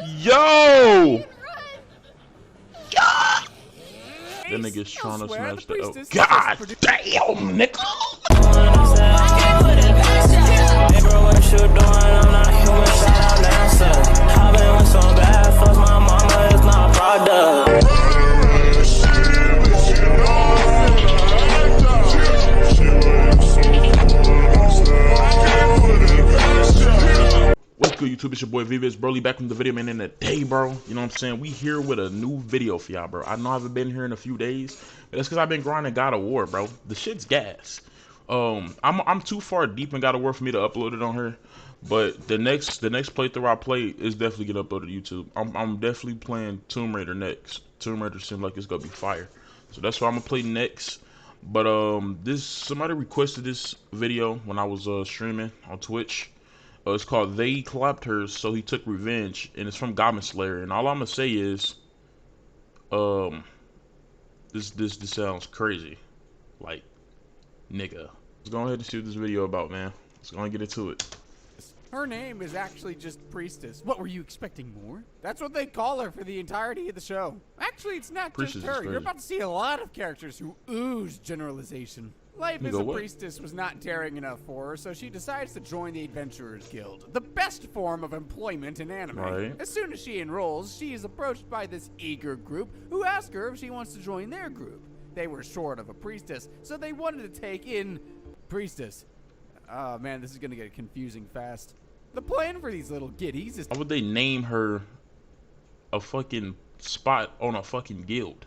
Yo! That nigga's trying to smash the L. God damn, nigga! What's good, YouTube? It's your boy Vivis Broly back from the video man in the day, bro. You know what I'm saying? We here with a new video for y'all, bro. I know I haven't been here in a few days, but that's because I've been grinding God of War, bro. The shit's gas. I'm too far deep in God of War for me to upload it on here, but the next playthrough I play is definitely get uploaded to YouTube. I'm definitely playing Tomb Raider next. Tomb Raider seems like it's gonna be fire, so that's what I'm gonna play next. But somebody requested this video when I was streaming on Twitch. It's called They Clapped Her, So He Took Revenge, and it's from Goblin Slayer. And all I'm gonna say is, this sounds crazy, like, nigga. Let's go ahead and see what this video about, man. Let's go and get into it. Her name is actually just Priestess. What, were you expecting more? That's what they call her for the entirety of the show. Actually, it's not Priestess just her. You're about to see a lot of characters who ooze generalization. Life as a priestess was not daring enough for her, so she decides to join the Adventurers Guild, the best form of employment in anime. Right. As soon as she enrolls, she is approached by this eager group who ask her if she wants to join their group. They were short of a priestess, so they wanted to take in Priestess. Oh man, this is gonna get confusing fast. The plan for these little giddies is— Why would they name her a fucking spot on a fucking guild?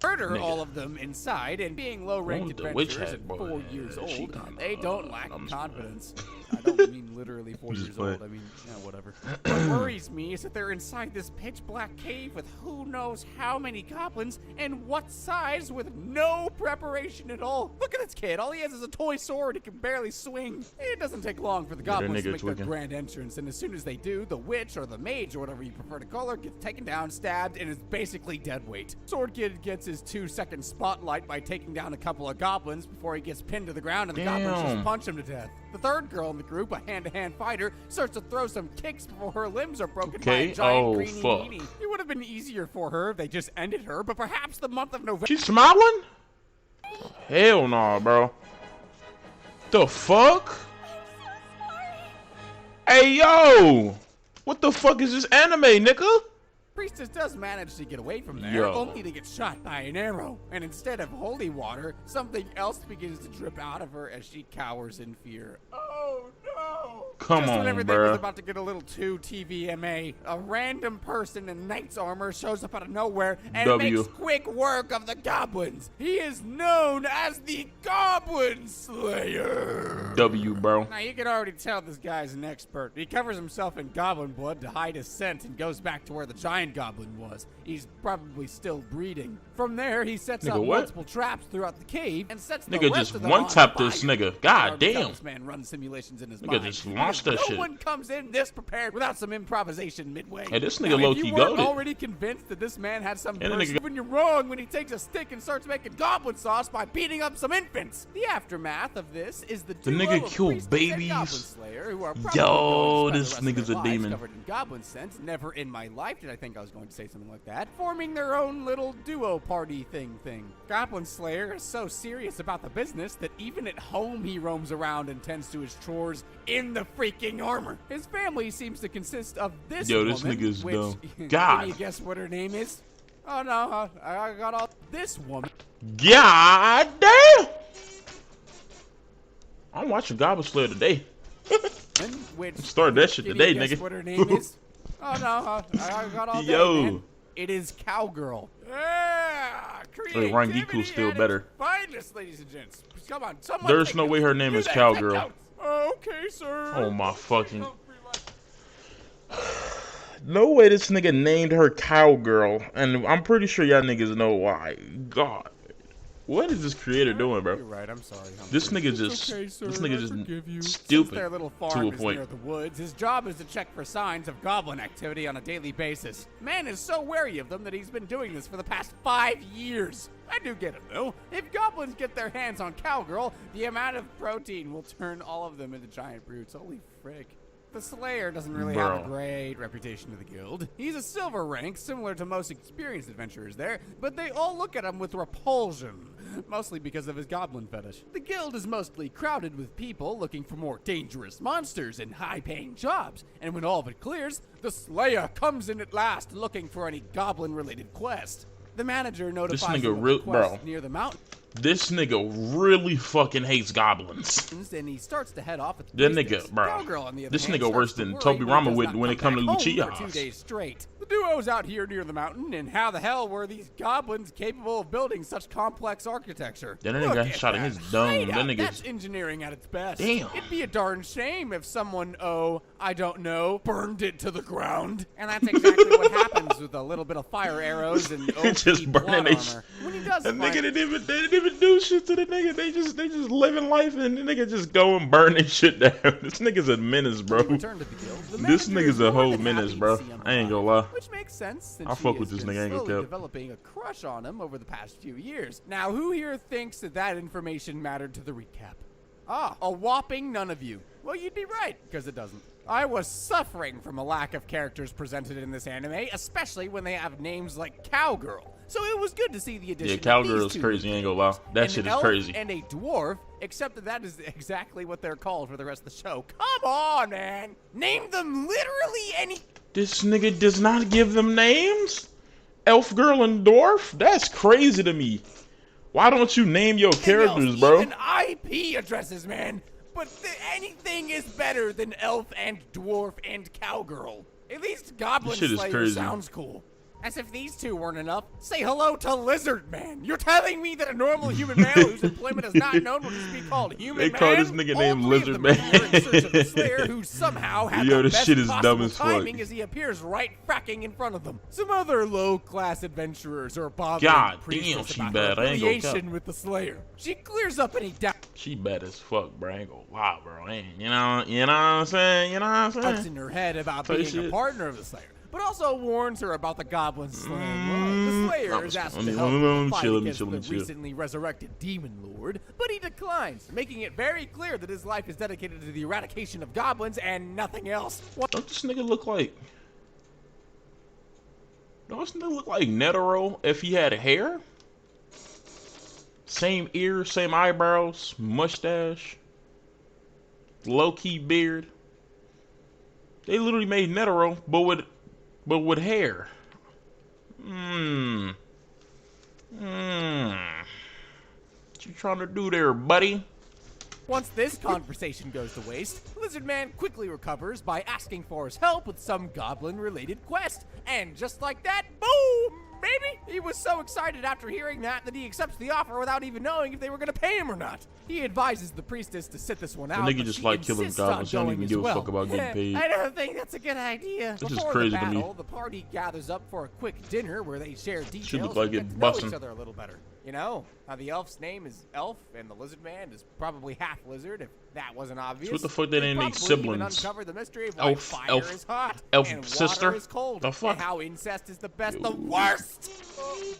Murder all of them inside, and being low-ranked adventurers at 4 years man. old, they don't lack confidence. I don't mean literally 4 years old, I mean, yeah, whatever. What worries me is that they're inside this pitch-black cave with who knows how many goblins, and what size, with no preparation at all. Look at this kid, all he has is a toy sword he can barely swing. It doesn't take long for the goblins to make their grand entrance, and as soon as they do, the witch, or the mage, or whatever you prefer to call her, gets taken down, stabbed, and is basically dead weight. Sword Kid gets his 2-second spotlight by taking down a couple of goblins before he gets pinned to the ground, and the goblins just punch him to death. The third girl in the group, a hand-to-hand fighter, starts to throw some kicks before her limbs are broken by a giant greenie meanie. It would have been easier for her if they just ended her, but perhaps the month of November— She's smiling? Hell nah, bro. The fuck? Hey, yo! What the fuck is this anime, nigga? Priestess does manage to get away from there, only to get shot by an arrow. And instead of holy water, something else begins to drip out of her as she cowers in fear. Oh no! Come on, when everything bruh. was about to get a little too TVMA, a random person in knight's armor shows up out of nowhere and makes quick work of the goblins. He is known as the Goblin Slayer. W, bro. Now you can already tell this guy's an expert. He covers himself in goblin blood to hide his scent and goes back to where the giant goblin was. He's probably still breeding. From there, he sets up multiple traps throughout the cave and sets the rest just of them one-tap this nigga. God damn. This man runs simulations in his nigga mind. just launched that shit. No one comes in this prepared without some improvisation midway. Hey, this nigga low-key goated. If you weren't goated. already convinced that this man had some when you're wrong when he takes a stick and starts making goblin sauce by beating up some infants. The aftermath of this is the nigga killed babies. Yo, this nigga's a demon. Covered in goblin scent. Never in my life did I think I was going to say something like that. Forming their own little duo party thing. Goblin Slayer is so serious about the business that even at home he roams around and tends to his chores in the freaking armor. His family seems to consist of this woman, this nigga's dumb. God. Can you guess what her name is? Oh no, I got all this woman. God damn! I'm watching Goblin Slayer today. Start that shit today, nigga. What her name is? Oh no, I got all day, man. It is Cowgirl. Yeah, Rangiku's still better. Finest, ladies and gents. Come on, someone. There's no way her name is Cowgirl. Okay, sir. Oh my fucking. No way this nigga named her Cowgirl, and I'm pretty sure y'all niggas know why. God. What is this creator doing, bro? You're right. I'm sorry. This nigga just, stupid their little farm to a is point. near the woods, his job is to check for signs of goblin activity on a daily basis. Man is so wary of them that he's been doing this for the past 5 years. I do get it though. If goblins get their hands on Cowgirl, the amount of protein will turn all of them into giant brutes. Holy frick. The Slayer doesn't really have a great reputation to the guild. He's a silver rank, similar to most experienced adventurers there, but they all look at him with repulsion, mostly because of his goblin fetish. The guild is mostly crowded with people looking for more dangerous monsters and high-paying jobs, and when all of it clears, the Slayer comes in at last looking for any goblin-related quest. The manager notifies him of the quest near the mountain. This nigga really fucking hates goblins. And he starts to head off. That nigga, bro. This nigga worse than Toby Rama when it comes to Lucia. 2 days straight. The duo's out here near the mountain, and how the hell were these goblins capable of building such complex architecture? That nigga shot in his dome. That nigga. That's engineering at its best. Damn. It'd be a darn shame if someone, I don't know, burned it to the ground. And that's exactly what happens with a little bit of fire arrows and OP just burning armor. When he does that nigga they didn't even do shit to the nigga. They just living life, and the nigga just go and burn his shit down. This nigga's a menace, bro. This nigga's a whole menace, bro. I ain't gonna lie. Which makes sense since I fuck with this nigga. I ain't gonna cap. Developing a crush on him over the past few years. Now, who here thinks that information mattered to the recap? A whopping none of you. Well, you'd be right, because it doesn't. I was suffering from a lack of characters presented in this anime, especially when they have names like Cowgirl. So it was good to see the addition. Yeah, Cowgirl's crazy. I ain't gonna lie. That shit is crazy. And a dwarf, except that is exactly what they're called for the rest of the show. Come on, man. Name them literally any. This nigga does not give them names? Elf girl and dwarf? That's crazy to me. Why don't you name your characters, bro? Even IP addresses, man. But anything is better than elf and dwarf and cowgirl. At least Goblin Slayer sounds cool. As if these two weren't enough, say hello to Lizard Man. You're telling me that a normal human male whose employment is not known would just be called Human Man? They call this nigga named Lizard Man. In search of the Slayer, who somehow had the best shit is dumb as fuck. timing as he appears right fracking in front of them. Some other low-class adventurers are bothering Priestess about her affiliation with the Slayer. She clears up any doubt. She bad as fuck, bro. I ain't gonna lie, bro. You know what I'm saying? You know what I'm saying? What's in her head about being a partner of the Slayer, but also warns her about the goblin slaying. The Slayer is asked to help in the fight against the recently resurrected Demon Lord, but he declines, making it very clear that his life is dedicated to the eradication of goblins and nothing else. Don't this nigga look like... Don't this nigga look like Netero if he had hair? Same ears, same eyebrows, mustache, low-key beard. They literally made Netero, but with hair. What you trying to do there, buddy? Once this conversation goes to waste, Lizard Man quickly recovers by asking for his help with some goblin-related quest. And just like that, boom, baby! He was so excited after hearing that he accepts the offer without even knowing if they were going to pay him or not. He advises the priestess to sit this one out. The nigga just like killing goblins. He don't even give a fuck about getting paid. I don't think that's a good idea. This is crazy to me. The party gathers up for a quick dinner where they share details Should look like and get to know each other a little better. You know, how the elf's name is Elf, and the lizard man is probably half lizard, if that wasn't obvious. So what the fuck they didn't make siblings? Uncover the mystery of why fire is hot, and sister water is cold, the fuck? And how incest is the best, the worst.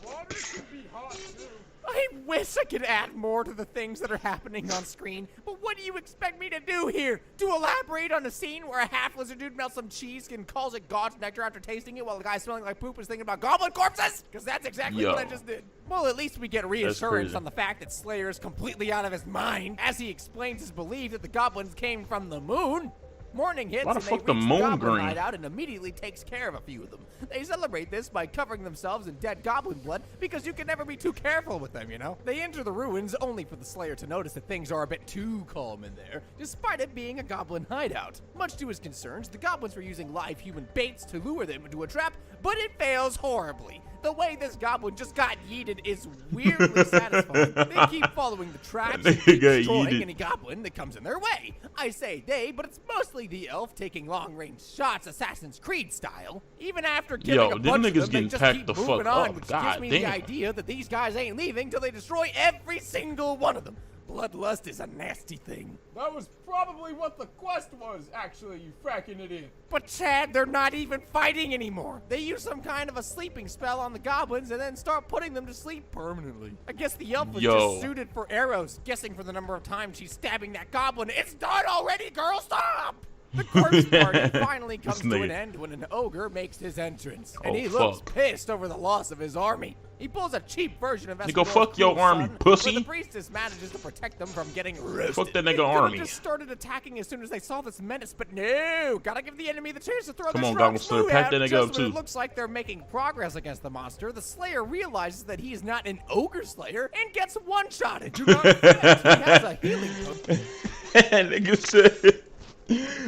Water should be hot too. I wish I could add more to the things that are happening on screen, but what do you expect me to do here? To elaborate on a scene where a half-lizard dude melts some cheese and calls it God's nectar after tasting it while the guy smelling like poop is thinking about goblin corpses? Because that's exactly what I just did. Well, at least we get reassurance on the fact that Slayer is completely out of his mind as he explains his belief that the goblins came from the moon. Morning hits and they reach the goblin hideout and immediately takes care of a few of them. They celebrate this by covering themselves in dead goblin blood because you can never be too careful with them, you know? They enter the ruins only for the Slayer to notice that things are a bit too calm in there, despite it being a goblin hideout. Much to his concerns, the goblins were using live human baits to lure them into a trap, but it fails horribly. The way this goblin just got yeeted is weirdly satisfying. They keep following the tracks and keep destroying any goblin that comes in their way. I say they, but it's mostly the elf taking long-range shots Assassin's Creed style. Even after killing a bunch of them, they just keep moving on, which gives me the idea that these guys ain't leaving till they destroy every single one of them. Bloodlust is a nasty thing. That was probably what the quest was, actually, you fracking it in. But Chad, they're not even fighting anymore. They use some kind of a sleeping spell on the goblins and then start putting them to sleep permanently. I guess the elf was just suited for arrows, guessing for the number of times she's stabbing that goblin. It's done already, girl, stop! The corpse party finally comes to an end when an ogre makes his entrance, and he looks pissed over the loss of his army. He pulls a cheap version of Nigga, fuck your army, pussy. But the priestess manages to protect them from getting roasted. Fuck that nigga army. They just started attacking as soon as they saw this menace, but no, gotta give the enemy the chance to throw Come the on, Goblin Slayer, pack that nigga up too. It looks like they're making progress against the monster. The Slayer realizes that he is not an ogre slayer and gets one-shotted. He has a healing potion.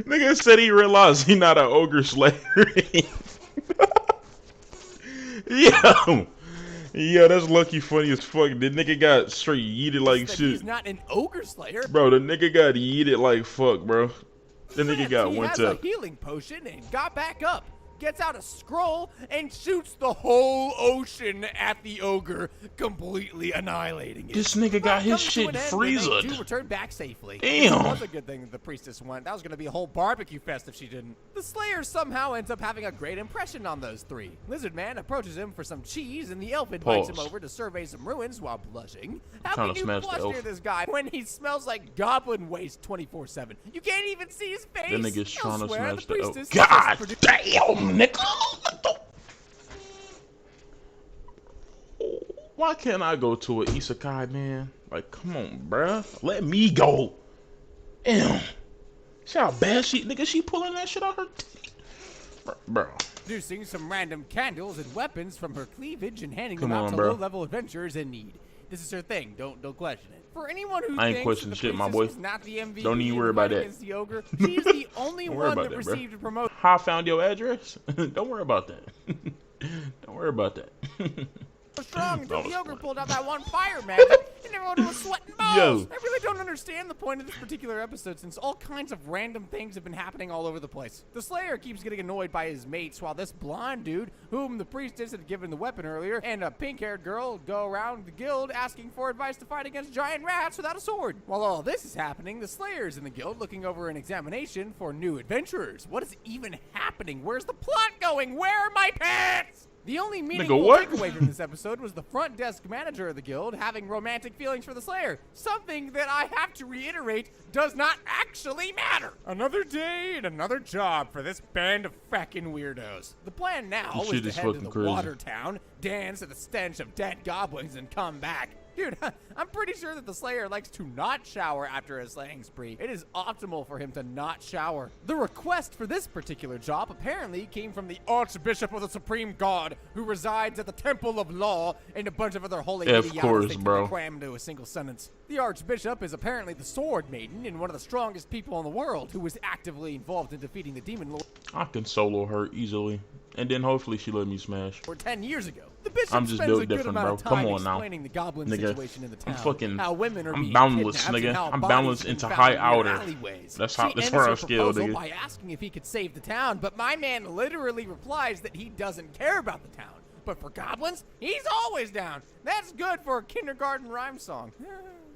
Nigga said he realized he not an ogre slayer. Yo, that's lucky funny as fuck. The nigga got straight yeeted like shit. He's not an ogre slayer. Bro, the nigga got yeeted like fuck, bro. The nigga got one tap. He has a healing potion and got back up. Gets out a scroll and shoots the whole ocean at the ogre, completely annihilating it. This nigga got his shit freezed. They do return back safely. Damn. That was a good thing that the priestess went. That was going to be a whole barbecue fest if she didn't. The Slayer somehow ends up having a great impression on those three. Lizard Man approaches him for some cheese, and the elf invites him over to survey some ruins while blushing. How can you blush near this guy when he smells like goblin waste 24/7? You can't even see his face. That nigga's trying to smash the elf. God damn, nigga. Why can't I go to an isekai, man? Like, come on, bruh. Let me go. Damn. See how bad she pulling that shit out her teeth. Bro. Producing some random candles and weapons from her cleavage and handing them out to low-level adventurers in need. This is her thing. Don't question it. For anyone who I ain't questioning shit, my boy. Not the MVP don't even worry about that. The ogre, she's the only one that received a promotion. How I found your address? Don't worry about that. Don't worry about that. Strong until the ogre pulled out that one fire magic and everyone was sweating balls. I really don't understand the point of this particular episode since all kinds of random things have been happening all over the place. The Slayer keeps getting annoyed by his mates while this blonde dude, whom the priestess had given the weapon earlier, and a pink-haired girl go around the guild asking for advice to fight against giant rats without a sword. While all this is happening, the Slayer's in the guild looking over an examination for new adventurers. What is even happening? Where's the plot going? Where are my pants? The only meaningful takeaway from this episode was the front desk manager of the guild having romantic feelings for the Slayer. Something that I have to reiterate does not actually matter. Another day and another job for this band of frackin' weirdos. The plan now is to head to the water town, dance at the stench of dead goblins, and come back. Dude, I'm pretty sure that the Slayer likes to not shower after a slaying spree. It is optimal for him to not shower. The request for this particular job apparently came from the Archbishop of the Supreme God, who resides at the Temple of Law, and a bunch of other holy idiots they cram into a single sentence. The Archbishop is apparently the Sword Maiden and one of the strongest people in the world who was actively involved in defeating the Demon Lord. I can solo her easily, and then hopefully she let me smash. Or 10 years ago. The bishop I'm just built different, bro. Come on now, the goblin nigga. Situation in the town, I'm fucking. how women are I'm boundless, nigga. I'm boundless into high outer. That's where I'm skilled, nigga. By asking if he could save the town, but my man literally replies that he doesn't care about the town. But for goblins, he's always down. That's good for a kindergarten rhyme song.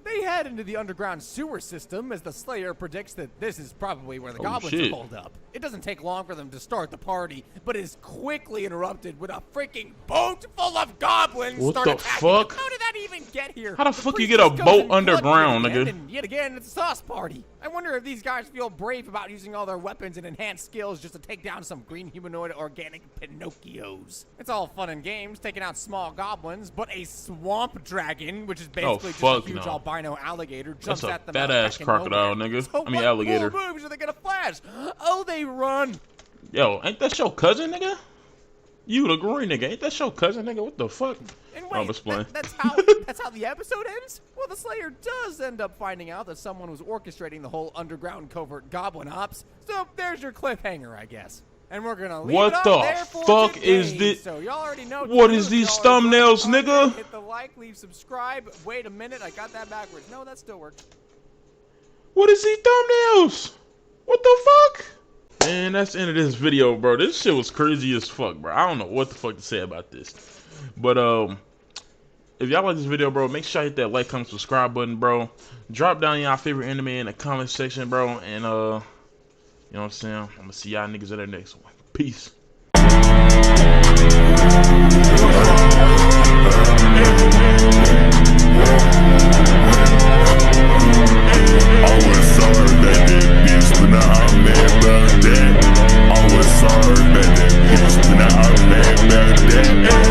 They head into the underground sewer system as the Slayer predicts that this is probably where the goblins are holed up. It doesn't take long for them to start the party, but is quickly interrupted when a freaking boat full of goblins start attacking. Fuck? How did that even get here? How the fuck you get a boat underground, nigga? And yet again, it's a sauce party. I wonder if these guys feel brave about using all their weapons and enhanced skills just to take down some green humanoid organic Pinocchios. It's all fun and games, taking out small goblins, but a swamp dragon, which is basically just a huge albino alligator, jumps at them. That's a fat-ass crocodile, nigga. So I mean alligator. What moves are they gonna flash? Oh, they run. Yo, ain't that your cousin, nigga? You the green nigga, ain't that your cousin, nigga? What the fuck? And wait, that's how the episode ends? Well, the Slayer does end up finding out that someone was orchestrating the whole underground covert goblin ops. So there's your cliffhanger, I guess. And we're gonna leave it up there for fuck today. is this? So y'all already know what is these thumbnails, nigga? Hit the like, leave subscribe. Wait a minute, I got that backwards. No, that still works. What is these thumbnails? What the fuck? Man, that's the end of this video, bro. This shit was crazy as fuck, bro. I don't know what the fuck to say about this. But if y'all like this video, bro, make sure you hit that like, comment, subscribe button, bro. Drop down y'all favorite anime in the comment section, bro. And you know what I'm saying? I'm gonna see y'all niggas in the next one. Peace. Always sorry that this, but now I'm mad, yeah.